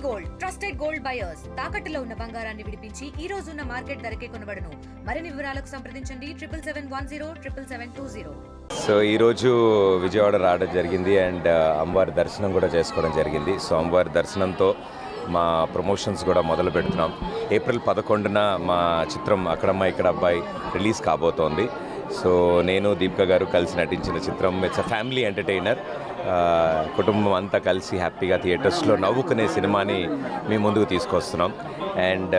Gold trusted gold buyers తాకట్టులో ఉన్న బంగారాన్ని విడిపించి ఈ రోజు ఉన్న మార్కెట్ ధరకే కొనబడును. మరిన్ని వివరాలకు సంప్రదించండి 7710777720. సో ఈరోజు విజయవాడ రావడం జరిగింది అండ్ అమ్మవారి దర్శనం కూడా చేసుకోవడం జరిగింది. సో అమ్మవారి దర్శనంతో మా ప్రమోషన్స్ కూడా మొదలు పెడుతున్నాం. ఏప్రిల్ 11న మా చిత్రం అక్కడమ్మ ఇక్కడ అబ్బాయి రిలీజ్ కాబోతోంది. సో నేను దీపిక గారు కలిసి నటించిన చిత్రం ఇట్స్ అ ఫ్యామిలీ ఎంటర్టైనర్. కుటుంబం అంతా కలిసి హ్యాపీగా థియేటర్స్లో నవ్వుకునే సినిమాని మీ ముందుకు తీసుకొస్తున్నాం. అండ్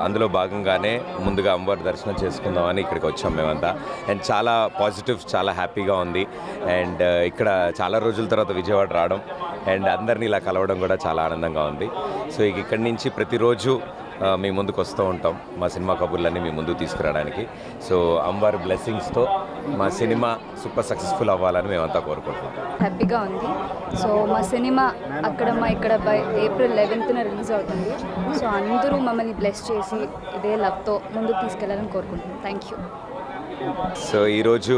అందులో భాగంగానే ముందుగా అమ్మవారి దర్శనం చేసుకుందామని ఇక్కడికి వచ్చాం మేమంతా. అండ్ చాలా పాజిటివ్, చాలా హ్యాపీగా ఉంది. అండ్ ఇక్కడ చాలా రోజుల తర్వాత విజయవాడ రావడం అండ్ అందరినీ ఇలా కలవడం కూడా చాలా ఆనందంగా ఉంది. సో ఇక్కడి నుంచి ప్రతిరోజు మీ ముందుకు వస్తూ ఉంటాం మా సినిమా కబుర్లన్నీ మీ ముందుకు తీసుకురావడానికి. సో అమ్మవారి బ్లెస్సింగ్స్తో మా సినిమా సూపర్ సక్సెస్ఫుల్ అవ్వాలని మేమంతా కోరుకుంటున్నాం. హ్యాపీగా ఉంది. సో మా సినిమా అక్కడమ్మ ఇక్కడ ఏప్రిల్ 11న రిలీజ్ అవుతుంది. సో అందరూ మమ్మల్ని బ్లెస్ చేసి ఇదే లవ్తో ముందుకు తీసుకెళ్లాలని కోరుకుంటున్నాం. Thank you. సో ఈరోజు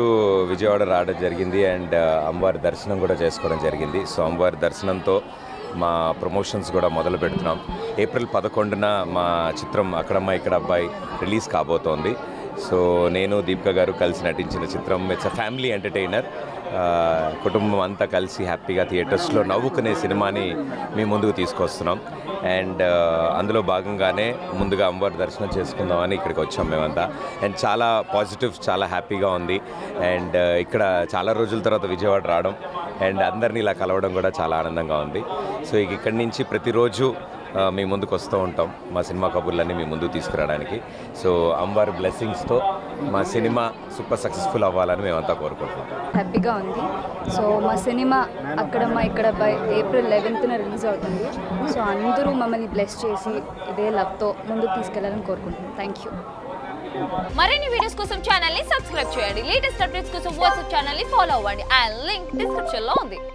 విజయవాడ రావడం జరిగింది అండ్ అమ్మవారి దర్శనం కూడా చేసుకోవడం జరిగింది. సో అమ్మవారి దర్శనంతో మా ప్రమోషన్స్ కూడా మొదలు పెడుతున్నాం. ఏప్రిల్ 11న మా చిత్రం అక్కడమ్మ ఇక్కడ అబ్బాయి రిలీజ్ కాబోతోంది. సో నేను దీపిక గారు కలిసి నటించిన చిత్రం ఇట్స్ అ ఫ్యామిలీ ఎంటర్టైనర్. కుటుంబం అంతా కలిసి హ్యాపీగా థియేటర్స్లో నవ్వుకునే సినిమాని మీ ముందుకు తీసుకొస్తున్నాం. అండ్ అందులో భాగంగానే ముందుగా అమ్మవారి దర్శనం చేసుకుందామని ఇక్కడికి వచ్చాం మేమంతా. అండ్ చాలా పాజిటివ్, చాలా హ్యాపీగా ఉంది. అండ్ ఇక్కడ చాలా రోజుల తర్వాత విజయవాడ రావడం అండ్ అందరినీ ఇలా కలవడం కూడా చాలా ఆనందంగా ఉంది. సో ఇక్కడి నుంచి ప్రతిరోజు మీ ముందుకు వస్తూ ఉంటాం మా సినిమా కబుర్లన్నీ మీ ముందుకు తీసుకురావడానికి. సో అమ్మవారి బ్లెస్సింగ్స్తో మా సినిమా సూపర్ సక్సెస్ఫుల్ అవ్వాలని మేమంతా కోరుకుంటున్నాం. హ్యాపీగా ఉంది. సో మా సినిమా అక్కడమ్మ ఇక్కడ ఏప్రిల్ 11న రిలీజ్ అవుతుంది. సో అందరూ మమ్మల్ని బ్లెస్ చేసి ఇదే లవ్తో ముందుకు తీసుకెళ్లాలని కోరుకుంటున్నాం. Thank you. మరిన్ని వీడియోస్ కోసం ఛానల్ ని సబ్స్క్రైబ్ చేయండి. లేటెస్ట్ అప్డేట్స్ కోసం వాట్సాప్ ఛానల్ ని ఫాలో అవ్వండి. ఆ లింక్ డిస్క్రిప్షన్ లో ఉంది.